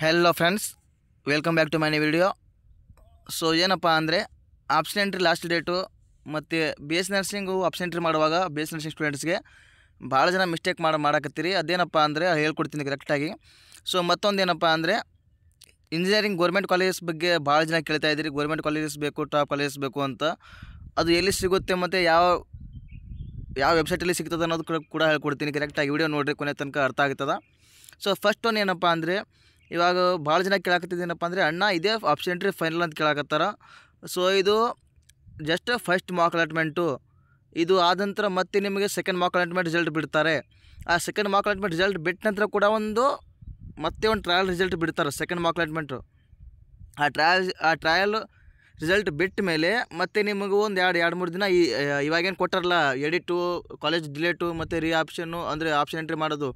Hello friends, welcome back to my video. So ಏನಪ್ಪ ಅಂದರೆ option entry last date ಮತ್ತು B S nursing option entry ಮಾಡುವಾಗ B S nursing ಸ್ಟೂಡೆಂಟ್ಸ್ಗೆ ಭಾಳ ಜನ ಮಿಸ್ಟೇಕ್ ಮಾಡಕತ್ತೀರಿ. ಅದೇನಪ್ಪ ಅಂದರೆ ಹೇಳ್ಕೊಡ್ತೀನಿ ಕರೆಕ್ಟಾಗಿ. ಸೊ ಮತ್ತೊಂದು ಏನಪ್ಪ ಅಂದರೆ ಇಂಜಿನಿಯರಿಂಗ್ ಗೋರ್ಮೆಂಟ್ ಕಾಲೇಜಸ್ ಬಗ್ಗೆ ಭಾಳ ಜನ ಕೇಳ್ತಾ ಇದ್ದೀರಿ. ಗೋರ್ಮೆಂಟ್ ಕಾಲೇಜಸ್ ಬೇಕು, ಟಾಪ್ ಕಾಲೇಜಸ್ ಬೇಕು ಅಂತ. ಅದು ಎಲ್ಲಿ ಸಿಗುತ್ತೆ ಮತ್ತು ಯಾವ ವೆಬ್ಸೈಟಲ್ಲಿ ಸಿಗ್ತದೆ ಅನ್ನೋದು ಕೂಡ ಹೇಳ್ಕೊಡ್ತೀನಿ ಕರೆಕ್ಟಾಗಿ. ವಿಡಿಯೋ ನೋಡಿರಿ, ಕೊನೆ ತನಕ ಅರ್ಥ ಆಗ್ತದೆ. ಸೊ ಫಸ್ಟ್ ಒಂದು ಏನಪ್ಪ ಅಂದರೆ ಇವಾಗ ಭಾಳ ಜನ ಕೇಳಾಕತ್ತಿದ್ದೇನಪ್ಪ ಅಂದರೆ ಅಣ್ಣ ಇದೇ ಆಪ್ಷನ್ ಎಂಟ್ರಿ ಫೈನಲ್ ಅಂತ ಕೇಳಾಕತ್ತಾರ. ಸೊ ಇದು ಜಸ್ಟ್ ಫಸ್ಟ್ ಮಾಕ್ ಅಲಾಟ್ಮೆಂಟು. ಇದು ಆದ ನಂತರ ಮತ್ತೆ ನಿಮಗೆ ಸೆಕೆಂಡ್ ಮಾಕ್ ಅಲಾಟ್ಮೆಂಟ್ ರಿಸಲ್ಟ್ ಬಿಡ್ತಾರೆ. ಆ ಸೆಕೆಂಡ್ ಮಾಕ್ ಅಲಾಟ್ಮೆಂಟ್ ರಿಸಲ್ಟ್ ಬಿಟ್ಟ ನಂತರ ಕೂಡ ಮತ್ತೆ ಒಂದು ಟ್ರಯಲ್ ರಿಸಲ್ಟ್ ಬಿಡ್ತಾರೆ ಸೆಕೆಂಡ್ ಮಾಕ್ ಅಲಾಟ್ಮೆಂಟು. ಆ ಟ್ರಯಲ್ ರಿಸಲ್ಟ್ ಬಿಟ್ಟ ಮೇಲೆ ಮತ್ತೆ ನಿಮಗೆ ಒಂದು ಎರಡು ಮೂರು ದಿನ ಇವಾಗೇನು ಕೊಟ್ಟಾರಲ್ಲ ಎಡಿಟು, ಕಾಲೇಜ್ ಡಿಲೇಟು ಮತ್ತು ಆಪ್ಷನ್ನು ಅಂದರೆ ಆಪ್ಷನ್ ಎಂಟ್ರಿ ಮಾಡೋದು,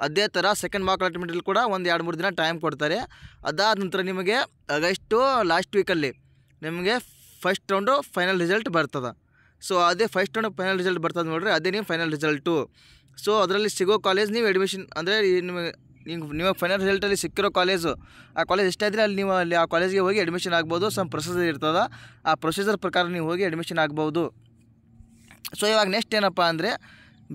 ಅದೇ ಥರ ಸೆಕೆಂಡ್ ಮಾಕ್ ಅಲಾಟ್ಮೆಂಟಲ್ಲಿ ಕೂಡ ಒಂದು 2-3 ದಿನ ಟೈಮ್ ಕೊಡ್ತಾರೆ. ಅದಾದ ನಂತರ ನಿಮಗೆ ಆಗಸ್ಟು ಲಾಸ್ಟ್ ವೀಕಲ್ಲಿ ನಿಮಗೆ ಫಸ್ಟ್ ರೌಂಡು ಫೈನಲ್ ರಿಸಲ್ಟ್ ಬರ್ತದೆ. ಸೊ ಅದೇ ಫಸ್ಟ್ ರೌಂಡ್ ಫೈನಲ್ ರಿಸಲ್ಟ್ ಬರ್ತದೆ ನೋಡಿರಿ, ಅದೇ ನೀವು ಫೈನಲ್ ರಿಸಲ್ಟು. ಸೊ ಅದರಲ್ಲಿ ಸಿಗೋ ಕಾಲೇಜ್ ನೀವು ಅಡ್ಮಿಷನ್ ಅಂದರೆ ನಿಮಗೆ ಫೈನಲ್ ರಿಸಲ್ಟಲ್ಲಿ ಸಿಕ್ಕಿರೋ ಕಾಲೇಜು, ಆ ಕಾಲೇಜ್ ಎಷ್ಟಾದರೆ ಅಲ್ಲಿ ಆ ಕಾಲೇಜ್ಗೆ ಹೋಗಿ ಅಡ್ಮಿಷನ್ ಆಗ್ಬೋದು. ಸಮ್ ಪ್ರೊಸೀಜರ್ ಇರ್ತದೆ, ಆ ಪ್ರೊಸೀಜರ್ ಪ್ರಕಾರ ನೀವು ಹೋಗಿ ಅಡ್ಮಿಷನ್ ಆಗ್ಬೋದು. ಸೊ ಇವಾಗ ನೆಕ್ಸ್ಟ್ ಏನಪ್ಪ ಅಂದರೆ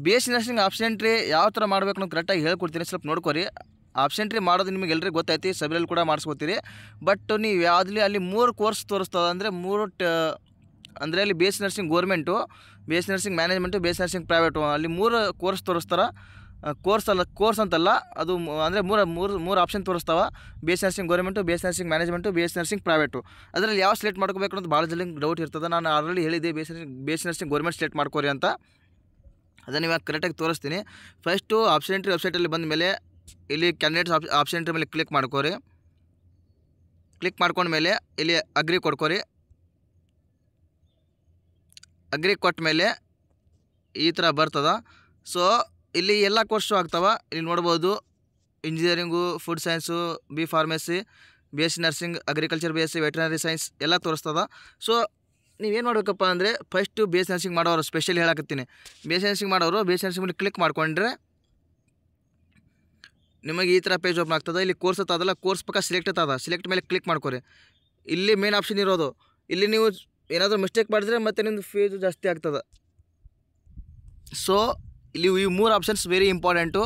B S C nursing option entry ಯಾವ ಥರ ಮಾಡಬೇಕು ಅನ್ನೋದು ಕರೆಕ್ಟಾಗಿ ಹೇಳ್ಕೊಡ್ತೀನಿ, ಸ್ವಲ್ಪ ನೋಡ್ಕೊರಿ. ಆಪ್ಷನ್ ಎಂಟ್ರಿ ಮಾಡೋದು ನಿಮಗೆ ಎಲ್ಲರಿಗೂ ಗೊತ್ತೈತಿ, ಸಬ್ರಲ್ಲಿ ಕೂಡ ಮಾಡಿಸ್ಕೋತೀರಿ. ಬಟ್ ನೀವು ಯಾವುದಲ್ಲಿ ಅಲ್ಲಿ 3 ಕೋರ್ಸ್ ತೋರಿಸ್ತದೆ ಅಂದರೆ ಅಂದರೆ ಅಲ್ಲಿ B S C nursing government, B S C nursing management, B S C nursing private, ಅಲ್ಲಿ 3 ಕೋರ್ಸ್ ತೋರಿಸ್ತಾರೆ. ಕೋರ್ಸ್ ಅಂತಲ್ಲ, ಅದು ಅಂದರೆ ಮೂರು ಆಪ್ಷನ್ ತೋರಿಸ್ತಾವೆ. B S C nursing government, B S C nursing management, B S C nursing private. ಅದರಲ್ಲಿ ಯಾವ select ಮಾಡ್ಕೋಬೇಕು ಅನ್ನೋದು ಭಾಳ ಜನ ಡೌಟ್ ಇರ್ತದೆ. ನಾನು ಆಲ್ರೆಡಿ ಹೇಳಿದ್ದೆ B S C nursing government select ಮಾಡ್ಕೋರಿ ಅಂತ. ಅದನ್ನು ಇವಾಗ ಕರೆಕ್ಟಾಗಿ ತೋರಿಸ್ತೀನಿ. ಫಸ್ಟು ಆಪ್ಷನ್ ಎಂಟ್ರಿ ವೆಬ್ಸೈಟಲ್ಲಿ ಬಂದ ಮೇಲೆ ಇಲ್ಲಿ ಕ್ಯಾಂಡಿಡೇಟ್ಸ್ ಆಪ್ಷನ್ ಎಂಟ್ರಿ ಮೇಲೆ ಕ್ಲಿಕ್ ಮಾಡ್ಕೋರಿ. ಕ್ಲಿಕ್ ಮಾಡ್ಕೊಂಡ್ಮೇಲೆ ಇಲ್ಲಿ ಅಗ್ರಿ ಕೊಡ್ಕೋರಿ. ಅಗ್ರಿ ಕೊಟ್ಟ ಮೇಲೆ ಈ ಥರ ಬರ್ತದೆ. ಸೊ ಇಲ್ಲಿ ಎಲ್ಲ ಕೋರ್ಸು ಆಗ್ತಾವೆ. ಇಲ್ಲಿ ನೋಡ್ಬೋದು engineering, food science, B pharmacy, B S C nursing, agriculture, B S C veterinary science ಎಲ್ಲ ತೋರಿಸ್ತದೆ. ಸೊ ನೀವೇನು ಮಾಡಬೇಕಪ್ಪ ಅಂದರೆ first B S C nursing ಮಾಡೋರು ಸ್ಪೆಷಲಿ ಹೇಳಕತ್ತೀನಿ. ಬಿ ಎಸ್ ಸಿ ನರ್ಸಿಂಗ್ ಮಾಡೋರು ಬಿ ಎಸ್ ಸಿ ನರ್ಸಿಂಗ್ ಮೇಲೆ ಕ್ಲಿಕ್ ಮಾಡ್ಕೊಂಡ್ರೆ ನಿಮಗೆ ಈ ಥರ ಪೇಜ್ ಓಪನ್ ಆಗ್ತದೆ. ಇಲ್ಲಿ ಕೋರ್ಸ್ ಅದಲ್ಲ, ಕೋರ್ಸ್ ಪಕ್ಕ ಸೆಲೆಕ್ಟ್ ಸೆಲೆಕ್ಟ್ ಮೇಲೆ ಕ್ಲಿಕ್ ಮಾಡ್ಕೊರಿ. ಇಲ್ಲಿ ಮೇನ್ ಆಪ್ಷನ್ ಇರೋದು. ಇಲ್ಲಿ ನೀವು ಏನಾದರೂ ಮಿಸ್ಟೇಕ್ ಮಾಡಿದ್ರೆ ಮತ್ತೆ ನಿಮ್ಮದು ಫೀಸು ಜಾಸ್ತಿ ಆಗ್ತದೆ. ಸೊ ಇಲ್ಲಿ ಈ 3 ಆಪ್ಷನ್ಸ್ ವೆರಿ ಇಂಪಾರ್ಟೆಂಟು.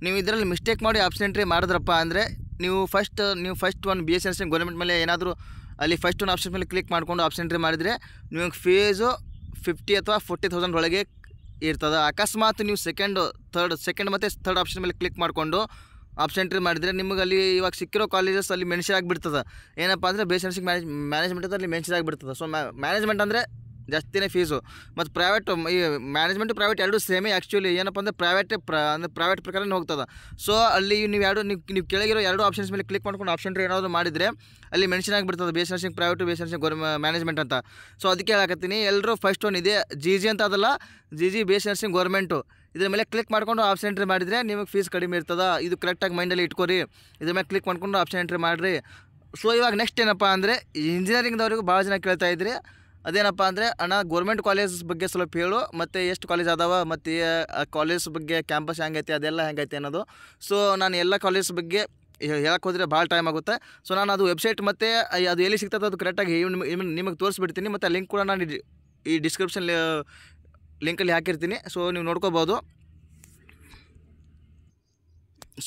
ನೀವು ಇದರಲ್ಲಿ ಮಿಸ್ಟೇಕ್ ಮಾಡಿ ಆಪ್ಷನ್ ಎಂಟ್ರಿ ಮಾಡಿದ್ರಪ್ಪ ಅಂದರೆ ನೀವು ಫಸ್ಟ್ ಒಂದು B S C nursing government ಮೇಲೆ ಏನಾದರೂ ಅಲ್ಲಿ ಫಸ್ಟ್ ಒಂದು ಆಪ್ಷನ್ ಮೇಲೆ ಕ್ಲಿಕ್ ಮಾಡಿಕೊಂಡು ಆಪ್ಷನ್ ಎಂಟ್ರಿ ಮಾಡಿದರೆ ನಿಮಗೆ ಫೀಸು 50 ಅಥವಾ 40,000 ಒಳಗೆ ಇರ್ತದೆ. ಅಕಸ್ಮಾತ್ ನೀವು ಸೆಕೆಂಡ್ ಮತ್ತು ಥರ್ಡ್ ಆಪ್ಷನ್ ಮೇಲೆ ಕ್ಲಿಕ್ ಮಾಡಿಕೊಂಡು ಆಪ್ಷನ್ ಎಂಟ್ರಿ ಮಾಡಿದರೆ ನಿಮಗೆ ಅಲ್ಲಿ ಇವಾಗ ಸಿಕ್ಕಿರೋ ಕಾಲೇಜಸ್ ಅಲ್ಲಿ ಮೆನ್ಷನ್ ಆಗಿಬಿಡ್ತದೆ. ಏನಪ್ಪ ಅಂದರೆ B S C nursing management ಅಲ್ಲಿ ಮೆನ್ಷನ್ ಆಗಿಬಿಡ್ತದೆ. ಸೊ ಮ್ಯಾನೇಜ್ಮೆಂಟ್ ಅಂದರೆ ಜಾಸ್ತಿನೇ ಫೀಸು. ಮತ್ತು ಪ್ರೈವೇಟು, ಈ ಮ್ಯಾನೇಜ್ಮೆಂಟು ಪ್ರೈವೇಟ್ ಎರಡೂ ಸೇಮೇ. ಆ್ಯಕ್ಚುಲಿ ಏನಪ್ಪ ಅಂದರೆ ಪ್ರೈವೇಟ್ ಪ್ರಕಾರನೇ ಹೋಗ್ತದೆ. ಸೊ ಅಲ್ಲಿ ನೀವು ಕೆಳಗಿರೋ 2 ಆಪ್ಷನ್ಸ್ ಮೇಲೆ ಕ್ಲಿಕ್ ಮಾಡ್ಕೊಂಡು ಆಪ್ಷನ್ ಎಂಟ್ರಿ ಏನಾದರೂ ಮಾಡಿದರೆ ಅಲ್ಲಿ ಮೆನ್ಷನ್ ಆಗಿಬಿಡ್ತದೆ B S nursing private, B S nursing management ಅಂತ. ಸೊ ಅದಕ್ಕೆ ಹೇಳಕತ್ತೀನಿ, ಎಲ್ಲರೂ ಫಸ್ಟ್ ಒಂದು ಇದೆ ಜಿ ಅಂತ ಅದಲ್ಲ, G B S nursing government, ಇದ್ರ ಮೇಲೆ ಕ್ಲಿಕ್ ಮಾಡ್ಕೊಂಡು ಆಪ್ಷನ್ ಎಂಟ್ರಿ ಮಾಡಿದರೆ ನಿಮಗೆ ಫೀಸ್ ಕಡಿಮೆ ಇರ್ತದೆ. ಇದು ಕರೆಕ್ಟಾಗಿ ಮೈಂಡಲ್ಲಿ ಇಟ್ಕೊರಿ. ಇದ್ರ ಮೇಲೆ ಕ್ಲಿಕ್ ಮಾಡ್ಕೊಂಡು ಆಪ್ಷನ್ ಎಂಟ್ರಿ ಮಾಡಿರಿ. ಸೊ ಇವಾಗ ನೆಕ್ಸ್ಟ್ ಏನಪ್ಪ ಅಂದರೆ ಇಂಜಿನಿಯರಿಂಗ್ದವ್ರಿಗೂ ಭಾಳ ಜನ ಕೇಳ್ತಾ ಇದ್ರಿ, ಅದೇನಪ್ಪ ಅಂದರೆ ಅಣ್ಣ ಗೋರ್ಮೆಂಟ್ ಕಾಲೇಜಸ್ ಬಗ್ಗೆ ಸ್ವಲ್ಪ ಹೇಳು, ಮತ್ತು ಎಷ್ಟು ಕಾಲೇಜ್ ಅದಾವ, ಮತ್ತು ಆ ಕಾಲೇಜ್ ಬಗ್ಗೆ ಕ್ಯಾಂಪಸ್ ಹೆಂಗೈತೆ, ಅದೆಲ್ಲ ಹೆಂಗೈತೆ ಅನ್ನೋದು. ಸೊ ನಾನು ಎಲ್ಲ ಕಾಲೇಜ್ ಬಗ್ಗೆ ಹೇಳಕ್ಕೆ ಹೋದರೆ ಭಾಳ ಟೈಮ್ ಆಗುತ್ತೆ. ಸೊ ನಾನು ಅದು ವೆಬ್ಸೈಟ್ ಮತ್ತು ಅದು ಎಲ್ಲಿ ಸಿಗ್ತದೆ ಅದು ಕರೆಕ್ಟಾಗಿ ನಿಮಗೆ ತೋರಿಸ್ಬಿಡ್ತೀನಿ. ಮತ್ತು ಆ ಲಿಂಕ್ ಕೂಡ ನಾನು ಈ ಡಿಸ್ಕ್ರಿಪ್ಷನ್ ಲಿಂಕಲ್ಲಿ ಹಾಕಿರ್ತೀನಿ. ಸೊ ನೀವು ನೋಡ್ಕೋಬೋದು.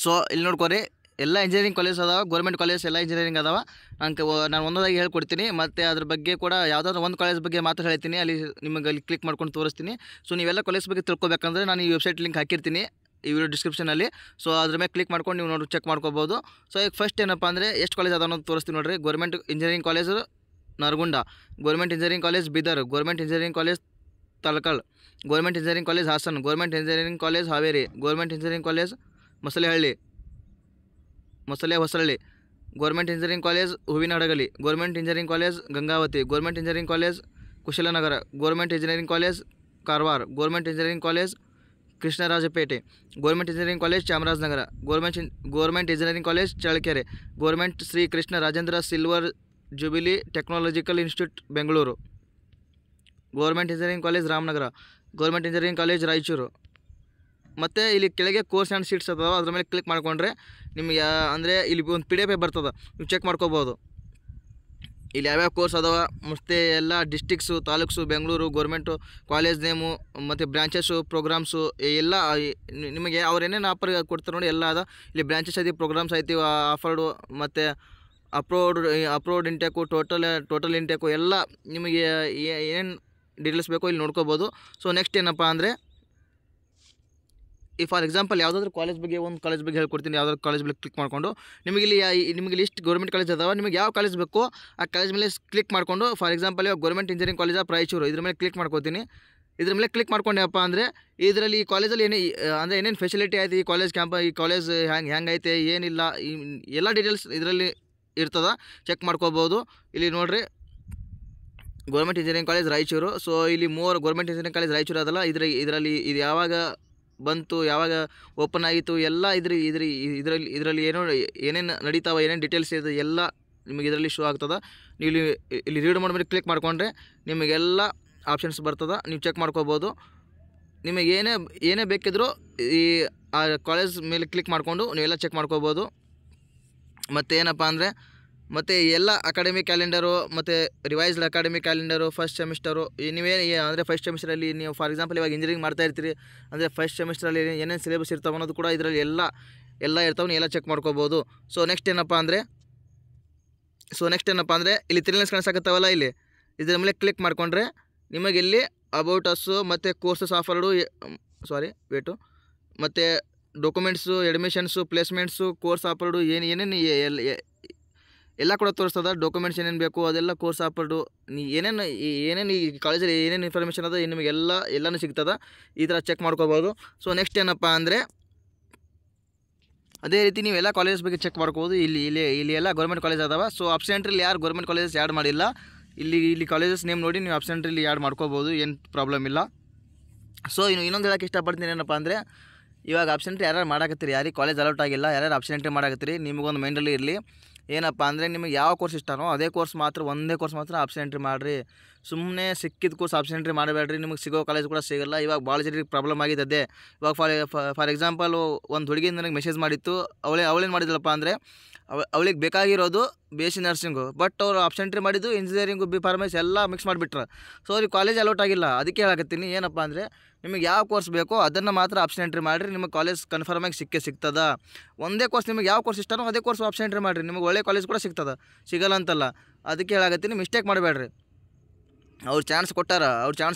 ಸೊ ಇಲ್ಲಿ ನೋಡ್ಕೊರಿ, ಎಲ್ಲ ಇಂಜಿನಿಯರಿಂಗ್ ಕಾಲೇಜ್ ಅದಾವೆ, ಗೋರ್ಮೆಂಟ್ ಕಾಲೇಜ್ ಎಲ್ಲ ಇಂಜಿನಿಯರಿಂಗ್ ಅದಾವೆ. ನಾನು ಒಂದೊಂದಾಗಿ ಹೇಳ್ಕೊಡ್ತೀನಿ. ಮತ್ತು ಅದ್ರ ಬಗ್ಗೆ ಕೂಡ ಯಾವುದಾದ್ರೂ ಒಂದು ಕಾಲೇಜ್ ಬಗ್ಗೆ ಮಾತ್ರ ಹೇಳ್ತೀನಿ, ಅಲ್ಲಿ ಕ್ಲಿಕ್ ಮಾಡ್ಕೊಂಡು ತೋರಿಸ್ತೀನಿ. ಸೊ ನೀವೆಲ್ಲ ಕಾಲೇಜ್ ಬಗ್ಗೆ ತಿಳ್ಕೊಬೇಕಂದ್ರೆ ನಾನು ಈ ವೆಬ್ಸೈಟ್ ಲಿಂಕ್ ಹಾಕಿರ್ತೀನಿ ಈ ವಿಡಿಯೋ ಡಿಸ್ಕ್ರಿಪ್ಷನಲ್ಲಿ. ಸೊ ಅದ್ರ ಮೇಲೆ ಕ್ಲಿಕ್ ಮಾಡ್ಕೊಂಡು ನೀವು ಚೆಕ್ ಮಾಡ್ಕೋಬೋದು. ಸೊ ಈಗ ಫಸ್ಟ್ ಏನಪ್ಪ ಅಂದರೆ ಎಷ್ಟು ಕಾಲೇಜ್ ಅದಾವ ಅನ್ನೋದು ತೋರಿಸ್ತೀನಿ ನೋಡಿರಿ. Government engineering college Naragund, government engineering college Bidar, government engineering college Talakal, government engineering college Hassan, government engineering college Haveri, government engineering college Mosale Hosalli, government engineering college Hoovinahadagali, government engineering college Gangavathi, government engineering college Kushalnagar, government engineering college Karwar, government engineering college Krishnarajapete, government engineering college Chamarajanagar, government engineering college Challakere, government Shri Krishna Rajendra silver jubilee technological institute Bengaluru, government engineering college Ramanagara, government engineering college Raichur, ಮತ್ತು ಇಲ್ಲಿ ಕೆಳಗೆ course and seats ಅದಾವ, ಅದ್ರ ಮೇಲೆ click ಮಾಡ್ಕೊಂಡ್ರೆ ನಿಮಗೆ ಅಂದರೆ ಇಲ್ಲಿ ಒಂದು PDF ಬರ್ತದೆ, ನೀವು ಚೆಕ್ ಮಾಡ್ಕೋಬೋದು ಇಲ್ಲಿ ಯಾವ್ಯಾವ ಕೋರ್ಸ್ ಅದಾವ, ಮತ್ತು ಎಲ್ಲ ಡಿಸ್ಟಿಕ್ಸು, ತಾಲೂಕ್ಸು, ಬೆಂಗಳೂರು, ಗೌರ್ಮೆಂಟು, ಕಾಲೇಜ್ ನೇಮು, ಮತ್ತು ಬ್ರಾಂಚಸ್ಸು, ಪ್ರೋಗ್ರಾಮ್ಸು ಎಲ್ಲ ನಿಮಗೆ ಅವ್ರು ಏನೇನು ಆಫರ್ ಕೊಡ್ತಾರೆ ನೋಡಿ ಎಲ್ಲ ಅದ. ಇಲ್ಲಿ ಬ್ರಾಂಚಸ್ ಐತಿ, ಪ್ರೋಗ್ರಾಮ್ಸ್ ಐತಿ, ಆಫರ್ಡು, ಮತ್ತು ಅಪ್ರೋಡ್ ಇಂಟೇಕು, ಟೋಟಲ್ ಇಂಟೇಕು ಎಲ್ಲ ನಿಮಗೆ ಏನೇನು ಡೀಟೇಲ್ಸ್ ಬೇಕೋ ಇಲ್ಲಿ ನೋಡ್ಕೋಬೋದು. ಸೊ ನೆಕ್ಸ್ಟ್ ಏನಪ್ಪ ಅಂದರೆ ಈ ಫಾರ್ ಎಕ್ಸಾಂಪಲ್ ಯಾವುದಾದ್ರೂ ಕಾಲೇಜ್ ಬಗ್ಗೆ ಒಂದು ಕಾಲೇಜ್ ಬಗ್ಗೆ ಹೇಳ್ಕೊಡ್ತೀನಿ. ಯಾವುದಾದ್ರು ಕಾಲೇಜ್ ಮೇಲೆ ಕ್ಲಿಕ್ ಮಾಡಿಕೊಂಡು ನಿಮಗೆ ಇಲ್ಲಿ ಲಿಸ್ಟ್ ಗೌರ್ಮೆಂಟ್ ಕಾಲೇಜ್ ಅದಾವ, ನಿಮಗೆ ಯಾವ ಕಾಲೇಜ್ ಬೇಕೋ ಆ ಕಾಲೇಜ್ ಮೇಲೆ ಕ್ಲಿಕ್ ಮಾಡಿಕೊಂಡು for example government engineering college of Raichur ಇದ್ರ ಮೇಲೆ ಕ್ಲಿಕ್ ಮಾಡ್ಕೋತೀನಿ. ಇದ್ರ ಮೇಲೆ ಕ್ಲಿಕ್ ಮಾಡ್ಕೊಂಡೆಪ್ಪ ಅಂದರೆ ಇದರಲ್ಲಿ ಈ ಕಾಲೇಜಲ್ಲಿ ಅಂದರೆ ಏನೇನು ಫೆಸಿಲಿಟಿ ಆಯ್ತು, ಈ ಕಾಲೇಜ್ ಹೆಂಗೈತೆ ಏನಿಲ್ಲ ಎಲ್ಲ ಡೀಟೇಲ್ಸ್ ಇದರಲ್ಲಿ ಇರ್ತದೆ, ಚೆಕ್ ಮಾಡ್ಕೋಬೋದು. ಇಲ್ಲಿ ನೋಡಿರಿ government engineering college Raichur. So ಇಲ್ಲಿ 3 ಗೌರ್ಮೆಂಟ್ ಇಂಜಿನಿಯರಿಂಗ್ ಕಾಲೇಜ್ ರಾಯಚೂರು ಅದಲ್ಲ, ಇದರಲ್ಲಿ ಇದು ಯಾವಾಗ ಬಂತು, ಯಾವಾಗ ಓಪನ್ ಆಗಿತ್ತು ಎಲ್ಲ ಇದರಲ್ಲಿ ಏನೇನು ನಡೀತಾವೆ, ಏನೇನು ಡೀಟೇಲ್ಸ್ ಇದೆ ಎಲ್ಲ ನಿಮಗೆ ಇದರಲ್ಲಿ ಶೋ ಆಗ್ತದೆ. ನೀವು ಇಲ್ಲಿ ರೀಡ್ ಮಾಡಿದ್ರೆ ಕ್ಲಿಕ್ ಮಾಡಿಕೊಂಡ್ರೆ ನಿಮಗೆಲ್ಲ ಆಪ್ಷನ್ಸ್ ಬರ್ತದೆ, ನೀವು ಚೆಕ್ ಮಾಡ್ಕೋಬೋದು. ನಿಮಗೆ ಏನೇ ಬೇಕಿದ್ರೂ ಈ ಆ ಕಾಲೇಜ್ ಮೇಲೆ ಕ್ಲಿಕ್ ಮಾಡಿಕೊಂಡು ನೀವೆಲ್ಲ ಚೆಕ್ ಮಾಡ್ಕೋಬೋದು. ಮತ್ತು ಏನಪ್ಪ ಅಂದರೆ ಮತ್ತು ಎಲ್ಲ ಅಕಾಡೆಮಿಕ್ ಕ್ಯಾಲೆಂಡರು ಮತ್ತು revised academic calendar, first semester ನೀವೇ ಅಂದರೆ ಫಸ್ಟ್ ಸೆಮಿಸ್ಟರಲ್ಲಿ ನೀವು ಫಾರ್ ಎಕ್ಸಾಂಪಲ್ ಇವಾಗ ಇಂಜಿನಿಯರಿಂಗ್ ಮಾಡ್ತಾ ಇರ್ತೀರಿ ಅಂದರೆ ಫಸ್ಟ್ ಸೆಮಿಸ್ಟರಲ್ಲಿ ಏನೇನು ಸಿಲೆಬಸ್ ಇರ್ತಾವೆ ಅನ್ನೋದು ಕೂಡ ಇದರಲ್ಲಿ ಎಲ್ಲ ಇರ್ತಾವೆ, ಎಲ್ಲ ಚೆಕ್ ಮಾಡ್ಕೋಬೋದು. ಸೊ ನೆಕ್ಸ್ಟ್ ಏನಪ್ಪ ಅಂದರೆ ಇಲ್ಲಿ 3 ಲೈನ್ಸ್ ಕಾಣಿಸಾಕತ್ತಾವಲ್ಲ, ಇಲ್ಲಿ ಇದರ ಮೇಲೆ ಕ್ಲಿಕ್ ಮಾಡಿಕೊಂಡ್ರೆ ನಿಮಗೆ ಇಲ್ಲಿ ಅಬೌಟ್ ಅಸ್ಸು ಮತ್ತು ಕೋರ್ಸಸ್ ಆಫರ್ಡು ಮತ್ತು ಡಾಕ್ಯುಮೆಂಟ್ಸು, ಅಡ್ಮಿಷನ್ಸು, ಪ್ಲೇಸ್ಮೆಂಟ್ಸು, ಕೋರ್ಸ್ ಆಫರ್ಡು ಏನೇನು ಎಲ್ಲ ಕೂಡ ತೋರಿಸ್ತದೆ. ಡಾಕ್ಯುಮೆಂಟ್ಸ್ ಏನೇನು ಬೇಕು ಅದೆಲ್ಲ ಕೋರ್ಸ್ ಆಫರ್ಡು ಏನೇನು ಈ ಕಾಲೇಜಲ್ಲಿ ಏನೇನು ಇನ್ಫಾರ್ಮೇಷನ್ ಅದ ನಿಮಗೆ ಎಲ್ಲನೂ ಸಿಗ್ತದೆ, ಈ ಥರ ಚೆಕ್ ಮಾಡ್ಕೋಬೋದು. ಸೊ ನೆಕ್ಸ್ಟ್ ಏನಪ್ಪ ಅಂದರೆ ಅದೇ ರೀತಿ ನೀವೆಲ್ಲ ಕಾಲೇಜಸ್ ಬಗ್ಗೆ ಚೆಕ್ ಮಾಡ್ಕೋಬೋದು. ಇಲ್ಲಿ ಎಲ್ಲ ಗೌರ್ಮೆಂಟ್ ಕಾಲೇಜ್ ಅದಾವ. ಸೊ ಆಪ್ಷನ್ಟ್ರಲ್ಲಿ ಯಾರು ಗೌರ್ಮೆಂಟ್ ಕಾಲೇಜಸ್ ಆ್ಯಡ್ ಮಾಡಿಲ್ಲ, ಇಲ್ಲಿ ಕಾಲೇಜಸ್ ನೇಮ್ ನೋಡಿ ನೀವು ಆಪ್ಷನ್ಟ್ರಲ್ಲಿ ಆ್ಯಡ್ ಮಾಡ್ಕೋಬೋದು, ಏನು ಪ್ರಾಬ್ಲಮ್ ಇಲ್ಲ. ಸೊ ಇನ್ನೊಂದು ಹೇಳೋಕ್ಕೆ ಇಷ್ಟಪಡ್ತೀನಿ ಏನಪ್ಪ ಅಂದರೆ ಇವಾಗ ಆಪ್ಷನ್ಟ್ರಿ ಯಾರು ಮಾಡಾಕತ್ತೀರಿ, ಯಾರಿಗೆ ಕಾಲೇಜ್ ಅಲೌಟ್ ಆಗಿಲ್ಲ, ಯಾರು ಆಪ್ಷನ್ಟ್ರಿ ಮಾಡಾಕತ್ತೀರಿ, ನಿಮಗೊಂದು ಮೈಂಡಲ್ಲಿ ಇರಲಿ ಏನಪ್ಪ ಅಂದರೆ ನಿಮಗೆ ಯಾವ ಕೋರ್ಸ್ ಇಷ್ಟನೋ ಅದೇ ಕೋರ್ಸ್ ಮಾತ್ರ, ಒಂದೇ ಕೋರ್ಸ್ ಮಾತ್ರ ಆಪ್ಷನ್ ಎಂಟ್ರಿ ಮಾಡಿರಿ. ಸುಮ್ಮನೆ ಸಿಕ್ಕಿದ ಕೋರ್ಸ್ ಆಪ್ಷನ್ ಎಂಟ್ರಿ ಮಾಡಬೇಡ್ರಿ, ನಿಮಗೆ ಸಿಗೋ ಕಾಲೇಜ್ ಕೂಡ ಸಿಗೋಲ್ಲ. ಇವಾಗ ಭಾಳ ಜನರಿಗೆ ಪ್ರಾಬ್ಲಮ್ ಆಗಿದೆ. ಇವಾಗ ಫಾರ್ ಎಕ್ಸಾಂಪಲ್ ಒಂದು ಹುಡುಗಿ ನನಗೆ ಮೆಸೇಜ್ ಮಾಡಿತ್ತು, ಅವಳೇನು ಮಾಡಿದ್ಲಪ್ಪ ಅಂದರೆ ಅವಳಿಗೆ ಬೇಕಾಗಿರೋದು BSc ನರ್ಸಿಂಗು, ಬಟ್ ಅವರು ಆಪ್ಷನ್ ಎಂಟ್ರಿ ಮಾಡಿದ್ದು ಇಂಜಿನಿಯರಿಂಗು, B.Pharmacy ಎಲ್ಲ ಮಿಕ್ಸ್ ಮಾಡಿಬಿಟ್ರೆ. ಸೊ ಅವ್ರಿಗೆ ಕಾಲೇಜ್ ಅಲೌಟ್ ಆಗಿಲ್ಲ. ಅದಕ್ಕೆ ಹೇಳಕತ್ತೀನಿ ಏನಪ್ಪ ಅಂದರೆ ನಿಮಗೆ ಯಾವ ಕೋರ್ಸ್ ಬೇಕೋ ಅದನ್ನು ಮಾತ್ರ ಆಪ್ಷನ್ ಎಂಟ್ರಿ ಮಾಡಿರಿ, ನಿಮಗೆ ಕಾಲೇಜ್ ಕನ್ಫರ್ಮಾಗಿ ಸಿಗ್ತದೆ. ಒಂದೇ ಕೋರ್ಸ್ ನಿಮಗೆ ಯಾವ ಕೋರ್ಸ್ ಇಷ್ಟನೋ ಅದೇ ಕೋರ್ಸ್ ಆಪ್ಷನ್ ಎಂಟ್ರಿ ಮಾಡಿರಿ, ನಿಮಗೆ ಒಳ್ಳೆ ಕಾಲೇಜ್ ಕೂಡ ಸಿಗ್ತದೆ, ಸಿಗಲ್ಲ ಅಂತಲ್ಲ. ಅದಕ್ಕೆ ಹೇಳಕತ್ತೀನಿ ಮಿಸ್ಟೇಕ್ ಮಾಡಬೇಡ್ರಿ. ಅವ್ರು ಚಾನ್ಸ್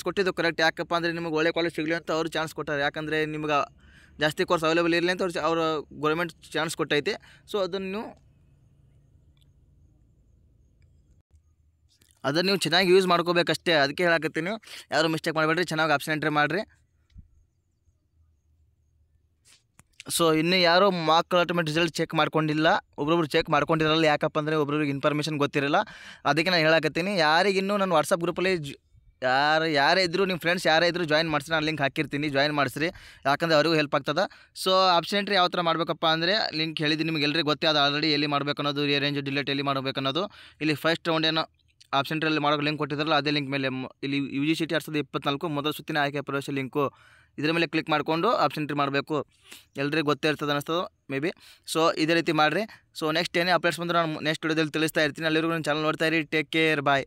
ಕೊಟ್ಟಿದ್ದು ಕರೆಕ್ಟ್. ಯಾಕಪ್ಪ ಅಂದರೆ ನಿಮಗೆ ಒಳ್ಳೆ ಕಾಲೇಜ್ ಸಿಗಲಿ ಅಂತ ಅವ್ರು ಚಾನ್ಸ್ ಕೊಟ್ಟಾರೆ. ಯಾಕಂದರೆ ನಿಮ್ಗೆ ಜಾಸ್ತಿ ಕೋರ್ಸ್ ಅವೈಲೇಬಲ್ ಇರಲಿ ಅಂತ ಅವ್ರು ಗೌರ್ಮೆಂಟ್ ಚಾನ್ಸ್ ಕೊಟ್ಟೈತೆ. ಸೊ ಅದನ್ನು ನೀವು ಚೆನ್ನಾಗಿ ಯೂಸ್ ಮಾಡ್ಕೋಬೇಕಷ್ಟೇ. ಅದಕ್ಕೆ ಹೇಳಕತ್ತೀನಿ ಯಾರು ಮಿಸ್ಟೇಕ್ ಮಾಡಬೇಡ್ರಿ, ಚೆನ್ನಾಗಿ ಆಪ್ಷನ್ ಎಂಟ್ರಿ ಮಾಡಿರಿ. ಸೊ ಇನ್ನೂ ಯಾರೂ ಮಾರ್ಕ್ ಅಲಾಟ್ಮೆಂಟ್ ರಿಸಲ್ಟ್ ಚೆಕ್ ಮಾಡ್ಕೊಂಡಿಲ್ಲ, ಒಬ್ಬೊಬ್ರು ಚೆಕ್ ಮಾಡ್ಕೊಂಡಿರಲ್ಲ. ಯಾಕಪ್ಪ ಅಂದರೆ ಒಬ್ಬೊಬ್ರಿಗೆ ಇನ್ಫಾರ್ಮೇಷನ್ ಗೊತ್ತಿರಲ್ಲ. ಅದಕ್ಕೆ ನಾನು ಹೇಳಕತ್ತೀನಿ ಯಾರಿಗಿನ್ನೂ ನಾನು ವಾಟ್ಸಪ್ ಗ್ರೂಪಲ್ಲಿ ಯಾರೇ ಇದ್ದರೂ ನಿಮ್ಮ ಫ್ರೆಂಡ್ಸ್ ಯಾರೇ ಇದ್ದರೂ ಜಾಯಿನ್ ಮಾಡಿಸಿ, ನಾನು ಲಿಂಕ್ ಹಾಕಿರ್ತೀನಿ, ಜಾಯಿನ್ ಮಾಡಿಸ್ರಿ. ಯಾಕಂದರೆ ಅವ್ರಿಗೂ ಹೆಲ್ಪ್ ಆಗ್ತದೆ. ಸೊ ಆಪ್ಷನ್ ಎಂಟ್ರಿ ಯಾವ ಥರ ಮಾಡಬೇಕಪ್ಪ ಅಂದರೆ ಲಿಂಕ್ ಹೇಳಿದ್ದೀನಿ ನಿಮಗೆ ಎಲ್ಲರಿಗೂ ಗೊತ್ತೇ ಅದು ಆಲ್ರೆಡಿ. ಎಲ್ಲಿ ಮಾಡಬೇಕು ಅನ್ನೋದು, ರಿಅರೇಂಜ್ ಡಿಲೀಟ್ ಎಲ್ಲಿ ಮಾಡಬೇಕು ಅನ್ನೋದು. ಇಲ್ಲಿ ಫಸ್ಟ್ ರೌಂಡ್ ಏನೋ ಆಪ್ಷನ್ ಎಂಟ್ರಿಯಲ್ಲಿ ಮಾಡೋಕೆ ಲಿಂಕ್ ಕೊಟ್ಟಿದ್ದಾರಲ್ಲ ಅದೇ ಲಿಂಕ್ ಮೇಲೆ ಇಲ್ಲಿ UGC 2024 ಮೊದಲ ಸುತ್ತಿನ ಆಯ್ಕೆ ಪ್ರವೇಶ ಲಿಂಕು, ಇದರ ಮೇಲೆ ಕ್ಲಿಕ್ ಮಾಡಿಕೊಂಡು ಆಪ್ಷನ್ ಎಂಟ್ರಿ ಮಾಡಬೇಕು. ಎಲ್ರಿಗೂ ಗೊತ್ತೇ ಇರ್ತದೆ ಅನ್ನಿಸ್ತದೆ ಮೇ ಬಿ. ಸೊ ಇದೇ ರೀತಿ ಮಾಡಿರಿ. ಸೊ ನೆಕ್ಸ್ಟ್ ಏನೇ ಅಪ್ಡೇಟ್ಸ್ ಬಂದರೆ ನಾನು ನೆಕ್ಸ್ಟ್ ವಿಡಿಯೋದಲ್ಲಿ ತಿಳಿಸ್ತಾ ಇರ್ತೀನಿ. ಅಲ್ಲಿವರೆಗೂ ನನ್ನ ಚಾನಲ್ ನೋಡ್ತಾ ಇರಿ. ಟೇಕ್ ಕೇರ್, ಬಾಯ್.